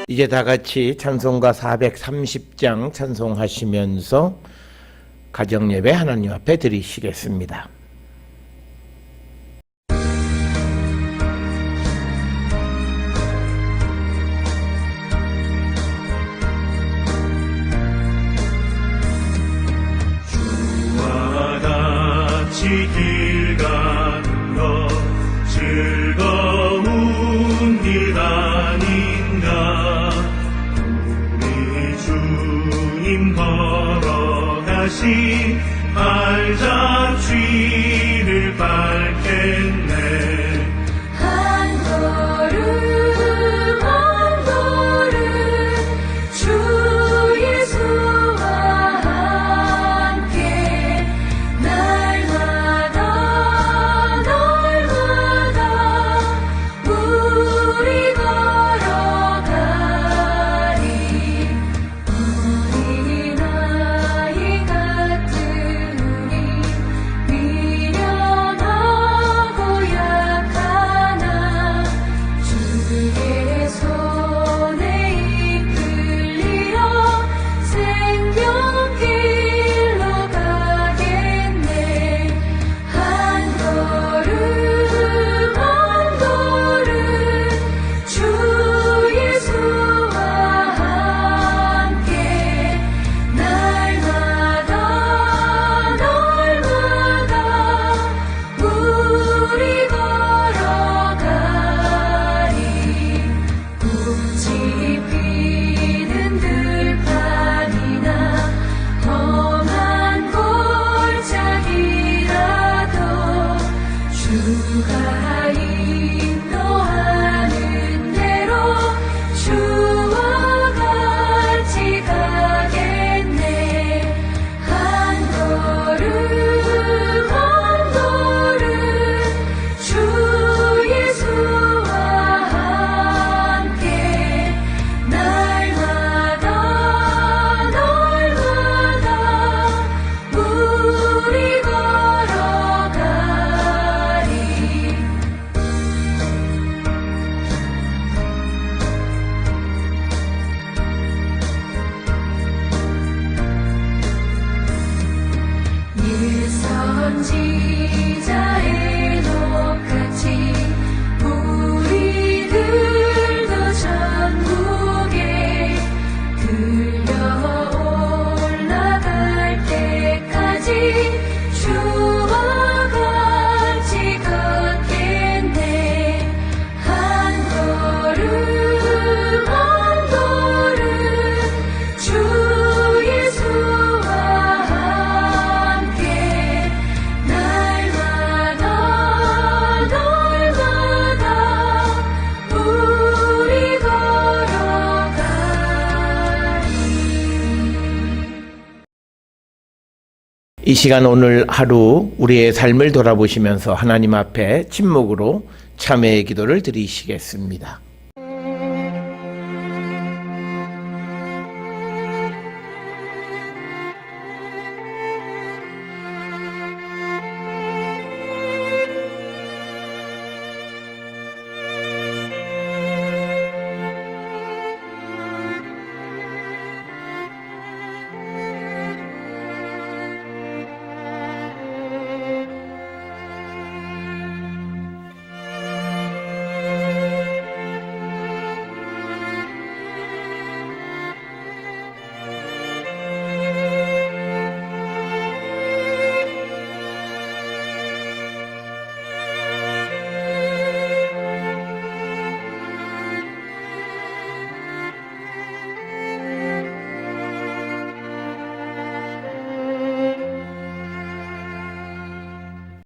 이제 다 같이 찬송가 430장 찬송하시면서 가정예배 하나님 앞에 드리시겠습니다. 주와 같이 길 가는 즐거운 길 아닌가. 우리 주님 걸어가신 발자취를 밟겠네. 한 걸음 한 걸음 주 예수와 함께 날마다 날마다 우리 걸어가리. 어린아이 같으니 미련하고 약하나 주의 손에 이끌리어 생명길로 가겠네. 한 걸음 한 걸음 주 예수와 함께 날마다 날마다 우리 걸어가리. 꽃이 피는 들판이나 험한 골짜기라도 주가 인도하는 대로 주와 같이 가겠네. 한 걸음 한 걸음 주 예수와 함께 날마다 날마다 우리 걸어가리. 예 선지자의 녹같이 우리들도 천국에 들려 올라갈 때까지 주와 같이 걷겠네. 한 걸음 한 걸음 주 예수와 함께 날마다 날마다 우리 걸어가리. 이 시간 오늘 하루 우리의 삶을 돌아보시면서 하나님 앞에 침묵으로 참회의 기도를 드리시겠습니다.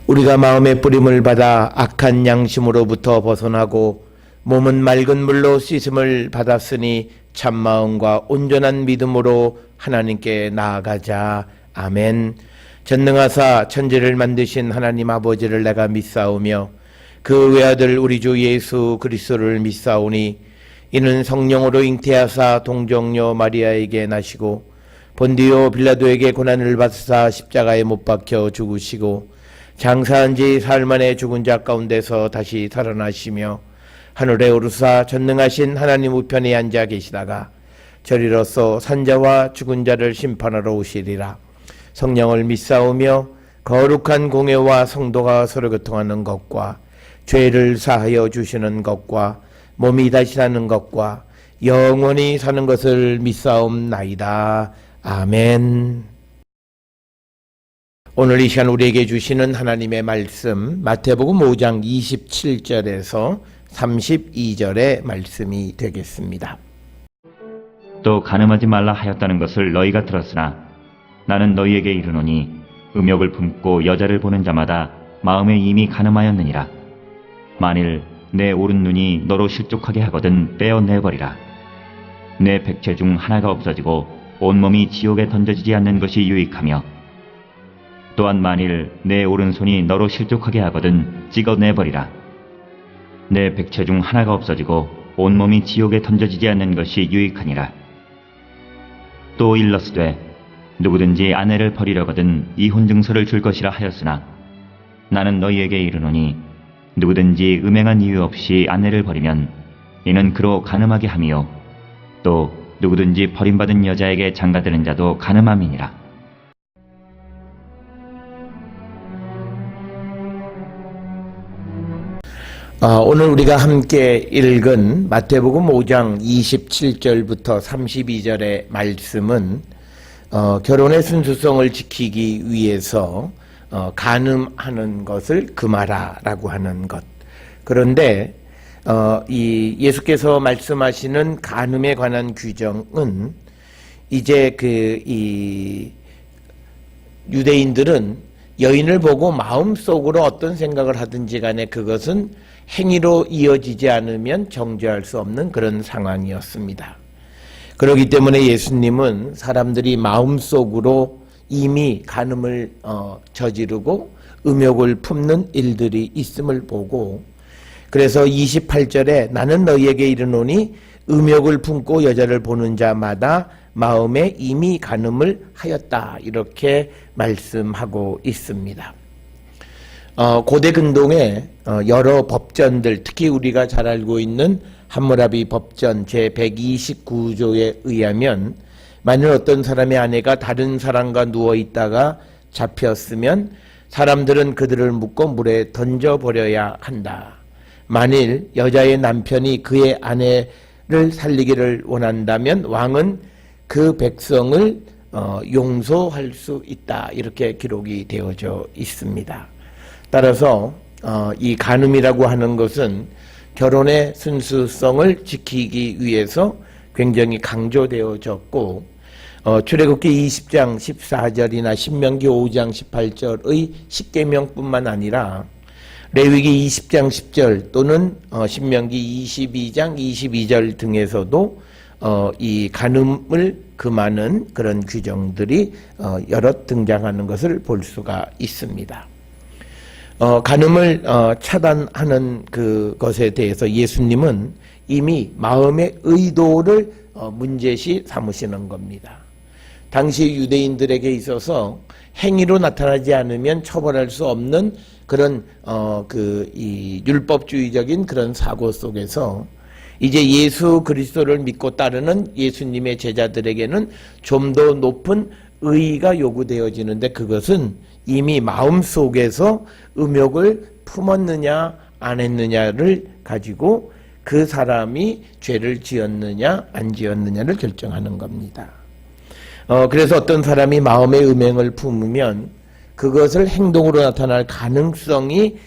우리가 마음의 뿌림을 받아 악한 양심으로부터 벗어나고 몸은 맑은 물로 씻음을 받았으니 참마음과 온전한 믿음으로 하나님께 나아가자. 아멘. 전능하사 천지를 만드신 하나님 아버지를 내가 믿사오며 그 외아들 우리 주 예수 그리스도를 믿사오니 이는 성령으로 잉태하사 동정녀 마리아에게 나시고 본디오 빌라도에게 고난을 받으사 십자가에 못 박혀 죽으시고 장사한 지 사흘 만에 죽은 자 가운데서 다시 살아나시며 하늘에 오르사 전능하신 하나님 우편에 앉아 계시다가 저리로서 산자와 죽은 자를 심판하러 오시리라. 성령을 믿사오며 거룩한 공회와 성도가 서로 교통하는 것과 죄를 사하여 주시는 것과 몸이 다시 사는 것과 영원히 사는 것을 믿사옵나이다. 아멘. 오늘 이 시간 우리에게 주시는 하나님의 말씀 마태복음 5장 27절에서 32절의 말씀이 되겠습니다. 또 간음하지 말라 하였다는 것을 너희가 들었으나 나는 너희에게 이르노니 음욕을 품고 여자를 보는 자마다 마음에 이미 간음하였느니라. 만일 내 오른 눈이 너로 실족하게 하거든 떼어내버리라. 내 백체 중 하나가 없어지고 온몸이 지옥에 던져지지 않는 것이 유익하며 또한 만일 내 오른손이 너로 실족하게 하거든 찍어내버리라. 내 백체 중 하나가 없어지고 온몸이 지옥에 던져지지 않는 것이 유익하니라. 또 일러스되 누구든지 아내를 버리려거든 이혼증서를 줄 것이라 하였으나 나는 너희에게 이르노니 누구든지 음행한 이유 없이 아내를 버리면 이는 그로 간음하게 함이요 또 누구든지 버림받은 여자에게 장가드는 자도 간음함이니라. 오늘 우리가 함께 읽은 마태복음 5장 27절부터 32절의 말씀은 결혼의 순수성을 지키기 위해서 간음하는 것을 금하라라고 하는 것. 그런데 이 예수께서 말씀하시는 간음에 관한 규정은 이제 이 유대인들은 여인을 보고 마음속으로 어떤 생각을 하든지 간에 그것은 행위로 이어지지 않으면 정죄할 수 없는 그런 상황이었습니다. 그렇기 때문에 예수님은 사람들이 마음속으로 이미 간음을 저지르고 음욕을 품는 일들이 있음을 보고 그래서 28절에 나는 너희에게 이르노니 음욕을 품고 여자를 보는 자마다 마음에 이미 간음을 하였다 이렇게 말씀하고 있습니다. 고대 근동의 여러 법전들 특히 우리가 잘 알고 있는 함무라비 법전 제129조에 의하면 만일 어떤 사람의 아내가 다른 사람과 누워있다가 잡혔으면 사람들은 그들을 묶고 물에 던져버려야 한다. 만일 여자의 남편이 그의 아내를 살리기를 원한다면 왕은 그 백성을 용서할 수 있다 이렇게 기록이 되어져 있습니다. 따라서 이 간음이라고 하는 것은 결혼의 순수성을 지키기 위해서 굉장히 강조되어졌고 출애굽기 20장 14절이나 신명기 5장 18절의 십계명뿐만 아니라 레위기 20장 10절 또는 신명기 22장 22절 등에서도 이 간음을 금하는 그런 규정들이 여러 등장하는 것을 볼 수가 있습니다. 간음을 차단하는 그것에 대해서 예수님은 이미 마음의 의도를 문제시 삼으시는 겁니다. 당시 유대인들에게 있어서 행위로 나타나지 않으면 처벌할 수 없는 그런 이 율법주의적인 그런 사고 속에서 이제 예수 그리스도를 믿고 따르는 예수님의 제자들에게는 좀 더 높은 의의가 요구되어지는데 그것은 이미 마음속에서 음욕을 품었느냐 안 했느냐를 가지고 그 사람이 죄를 지었느냐 안 지었느냐를 결정하는 겁니다. 그래서 어떤 사람이 마음의 음행을 품으면 그것을 행동으로 나타날 가능성이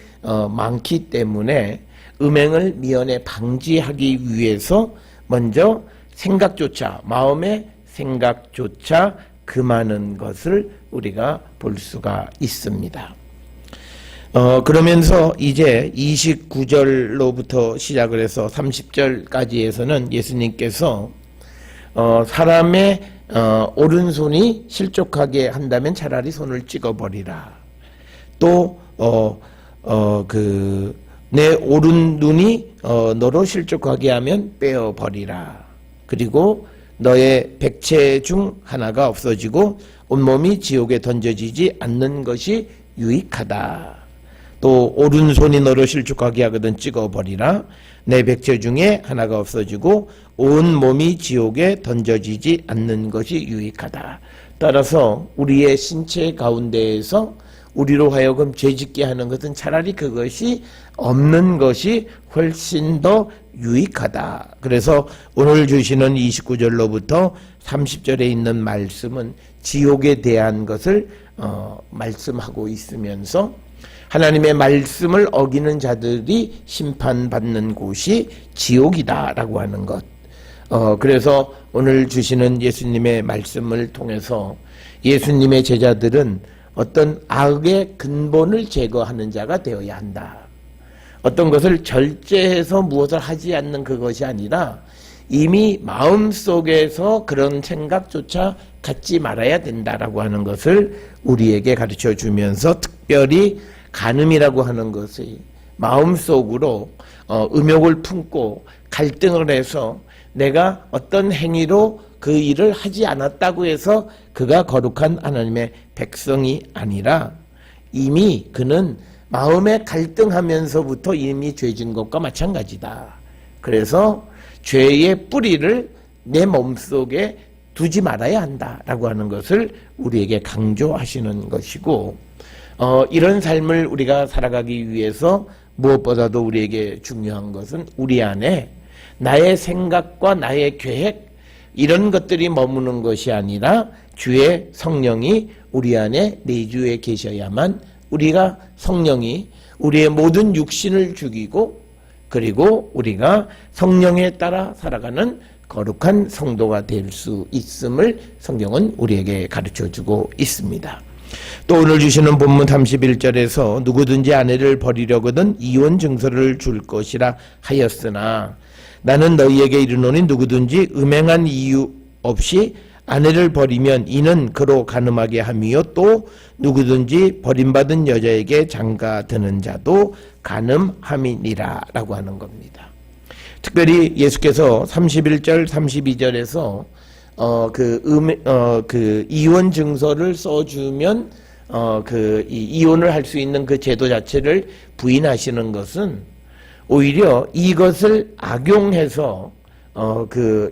많기 때문에 음행을 미연에 방지하기 위해서 먼저 생각조차 마음의 생각조차 금하는 것을 우리가 볼 수가 있습니다. 그러면서 이제 29절로부터 시작을 해서 30절까지에서는 예수님께서 사람의 오른손이 실족하게 한다면 차라리 손을 찍어버리라. 또 내 오른 눈이 너로 실족하게 하면 빼어버리라. 그리고 너의 백체 중 하나가 없어지고 온몸이 지옥에 던져지지 않는 것이 유익하다. 또 또 오른손이 너를 실족하게 하거든 찍어버리라. 내 백체 중에 하나가 없어지고 온 몸이 지옥에 던져지지 않는 것이 유익하다. 따라서 우리의 신체 가운데에서 우리로 하여금 죄짓게 하는 것은 차라리 그것이 없는 것이 훨씬 더 유익하다. 그래서 오늘 주시는 29절로부터 30절에 있는 말씀은 지옥에 대한 것을 말씀하고 있으면서 하나님의 말씀을 어기는 자들이 심판받는 곳이 지옥이다라고 하는 것. 그래서 오늘 주시는 예수님의 말씀을 통해서 예수님의 제자들은 어떤 악의 근본을 제거하는 자가 되어야 한다. 어떤 것을 절제해서 무엇을 하지 않는 그것이 아니라 이미 마음속에서 그런 생각조차 갖지 말아야 된다라고 하는 것을 우리에게 가르쳐 주면서 특별히 간음이라고 하는 것이 마음속으로 음욕을 품고 갈등을 해서 내가 어떤 행위로 그 일을 하지 않았다고 해서 그가 거룩한 하나님의 백성이 아니라 이미 그는 마음에 갈등하면서부터 이미 죄진 것과 마찬가지다. 그래서 죄의 뿌리를 내 몸속에 두지 말아야 한다라고 하는 것을 우리에게 강조하시는 것이고, 이런 삶을 우리가 살아가기 위해서 무엇보다도 우리에게 중요한 것은 우리 안에 나의 생각과 나의 계획 이런 것들이 머무는 것이 아니라 주의 성령이 우리 안에 내주에 계셔야만 우리가 성령이 우리의 모든 육신을 죽이고 그리고 우리가 성령에 따라 살아가는 거룩한 성도가 될 수 있음을 성경은 우리에게 가르쳐주고 있습니다. 또 오늘 주시는 본문 31절에서 누구든지 아내를 버리려거든 이혼 증서를 줄 것이라 하였으나 나는 너희에게 이르노니 누구든지 음행한 이유 없이 아내를 버리면 이는 그로 간음하게 함이요 또 누구든지 버림받은 여자에게 장가드는 자도 간음함이니라 라고 하는 겁니다. 특별히 예수께서 31절 32절에서 그 이혼 증서를 써주면 이혼을 할 수 있는 그 제도 자체를 부인하시는 것은 오히려 이것을 악용해서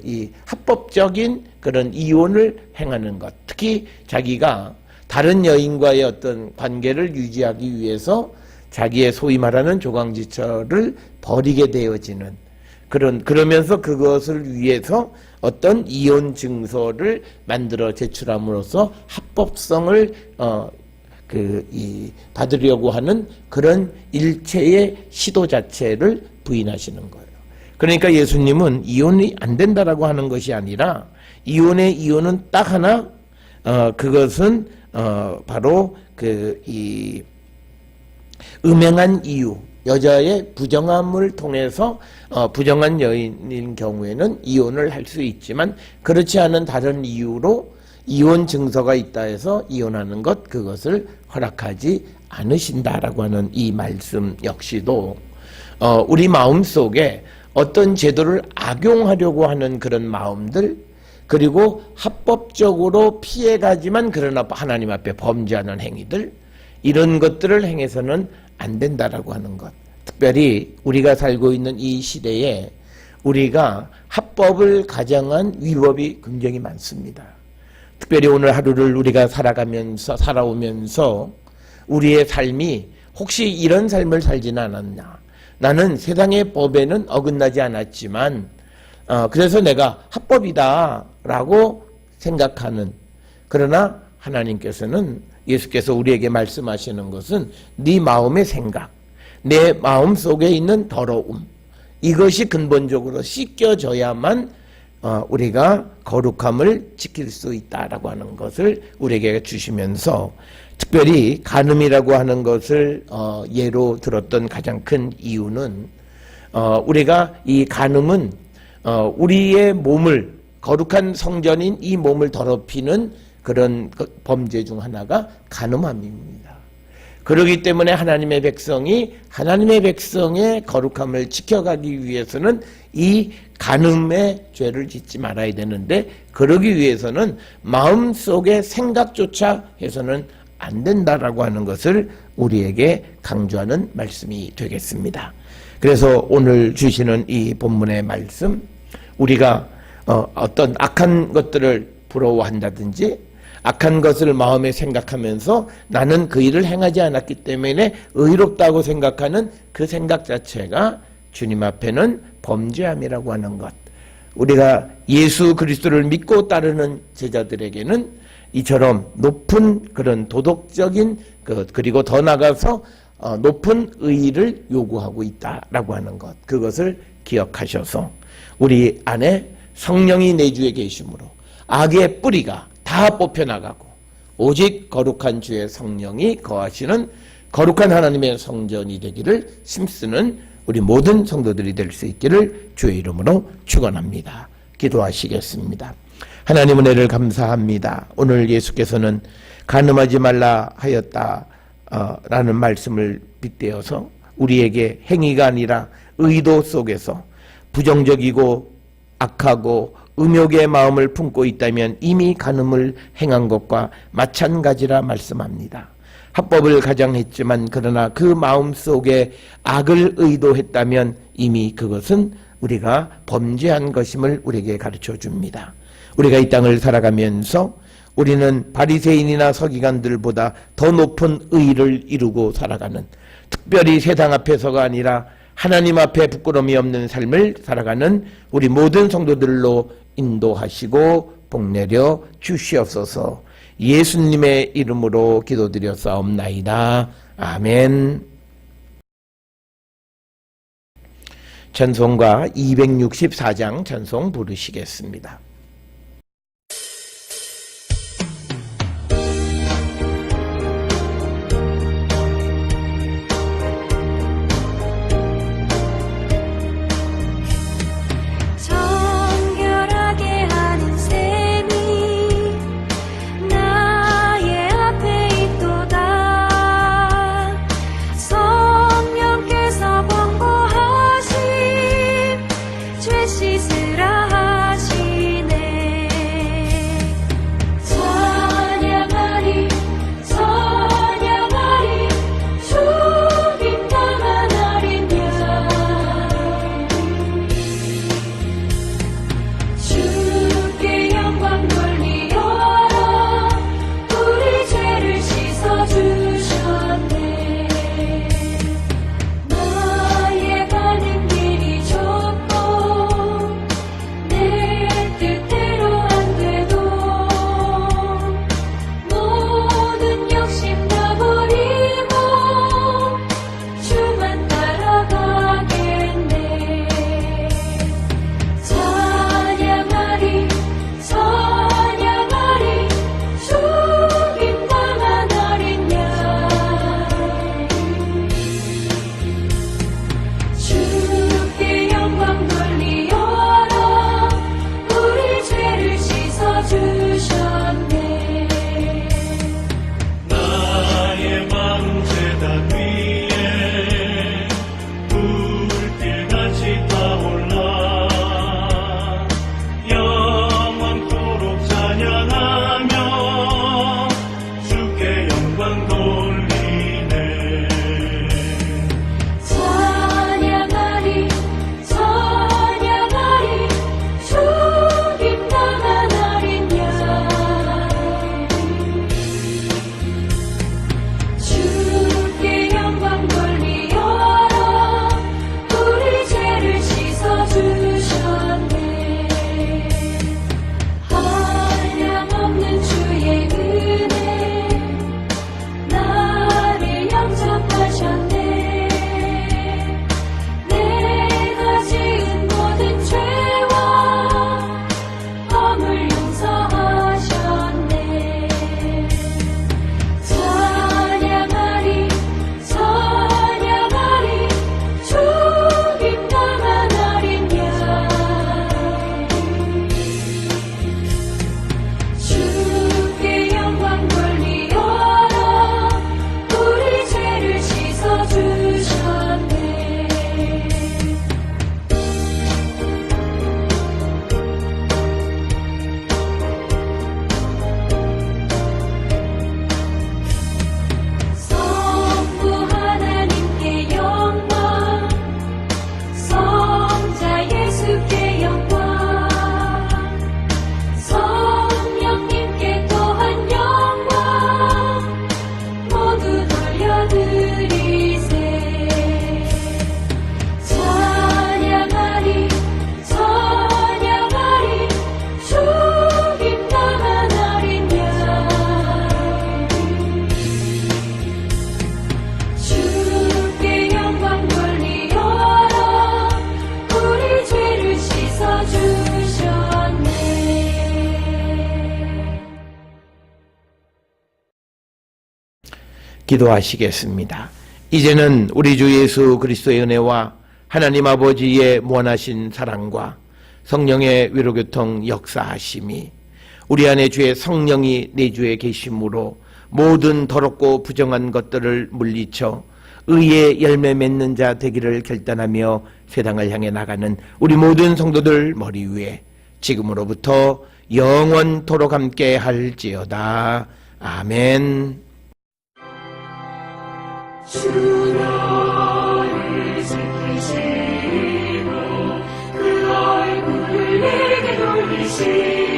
이 합법적인 그런 이혼을 행하는 것, 특히 자기가 다른 여인과의 어떤 관계를 유지하기 위해서 자기의 소위 말하는 조강지처를 버리게 되어지는 그러면서 그것을 위해서 어떤 이혼 증서를 만들어 제출함으로써 합법성을 받으려고 하는 그런 일체의 시도 자체를 부인하시는 거예요. 그러니까 예수님은 이혼이 안 된다라고 하는 것이 아니라 이혼은 딱 하나, 그것은 바로 이 음행한 이유, 여자의 부정함을 통해서 부정한 여인인 경우에는 이혼을 할 수 있지만 그렇지 않은 다른 이유로 이혼 증서가 있다 해서 이혼하는 것, 그것을 허락하지 않으신다라고 하는 이 말씀 역시도 우리 마음속에 어떤 제도를 악용하려고 하는 그런 마음들, 그리고 합법적으로 피해가지만 그러나 하나님 앞에 범죄하는 행위들, 이런 것들을 행해서는 안 된다라고 하는 것. 특별히 우리가 살고 있는 이 시대에 우리가 합법을 가정한 위법이 굉장히 많습니다. 특별히 오늘 하루를 우리가 살아오면서 우리의 삶이 혹시 이런 삶을 살지는 않았나. 나는 세상의 법에는 어긋나지 않았지만 그래서 내가 합법이다라고 생각하는, 그러나 하나님께서는, 예수께서 우리에게 말씀하시는 것은 네 마음의 생각, 내 마음 속에 있는 더러움, 이것이 근본적으로 씻겨져야만 우리가 거룩함을 지킬 수 있다라고 하는 것을 우리에게 주시면서, 특별히 간음이라고 하는 것을 예로 들었던 가장 큰 이유는 우리가 이 간음은 우리의 몸을, 거룩한 성전인 이 몸을 더럽히는 그런 범죄 중 하나가 간음함입니다. 그렇기 때문에 하나님의 백성이 하나님의 백성의 거룩함을 지켜가기 위해서는 이 간음의 죄를 짓지 말아야 되는데, 그러기 위해서는 마음속의 생각조차 해서는 안 된다라고 하는 것을 우리에게 강조하는 말씀이 되겠습니다. 그래서 오늘 주시는 이 본문의 말씀, 우리가 어떤 악한 것들을 부러워한다든지 악한 것을 마음에 생각하면서 나는 그 일을 행하지 않았기 때문에 의롭다고 생각하는 그 생각 자체가 주님 앞에는 범죄함이라고 하는 것. 우리가 예수 그리스도를 믿고 따르는 제자들에게는 이처럼 높은 그런 도덕적인 그리고 더 나아가서 높은 의의를 요구하고 있다라고 하는 것. 그것을 기억하셔서 우리 안에 성령이 내주에 계심으로 악의 뿌리가 다 뽑혀나가고 오직 거룩한 주의 성령이 거하시는 거룩한 하나님의 성전이 되기를 힘쓰는 우리 모든 성도들이 될 수 있기를 주의 이름으로 축원합니다. 기도하시겠습니다. 하나님 은혜를 감사합니다. 오늘 예수께서는 간음하지 말라 하였다 라는 말씀을 빗대어서 우리에게 행위가 아니라 의도 속에서 부정적이고 악하고 음욕의 마음을 품고 있다면 이미 간음을 행한 것과 마찬가지라 말씀합니다. 합법을 가장했지만 그러나 그 마음 속에 악을 의도했다면 이미 그것은 우리가 범죄한 것임을 우리에게 가르쳐 줍니다. 우리가 이 땅을 살아가면서 우리는 바리새인이나 서기관들보다 더 높은 의의를 이루고 살아가는, 특별히 세상 앞에서가 아니라 하나님 앞에 부끄러움이 없는 삶을 살아가는 우리 모든 성도들로 인도하시고 복내려 주시옵소서. 예수님의 이름으로 기도드렸사옵나이다. 아멘. 찬송가 264장 찬송 부르시겠습니다. 주께 기도하시겠습니다. 이제는 우리 주 예수 그리스도의 은혜와 하나님 아버지의 무한하신 사랑과 성령의 위로교통 역사하심이 우리 안에 주의 성령이 내주에 계심으로 모든 더럽고 부정한 것들을 물리쳐 의의 열매 맺는 자 되기를 결단하며 세상을 향해 나가는 우리 모든 성도들 머리 위에 지금으로부터 영원토록 함께 할지어다. 아멘. 주 너를 지키시고 그 얼굴을 내게 돌리시고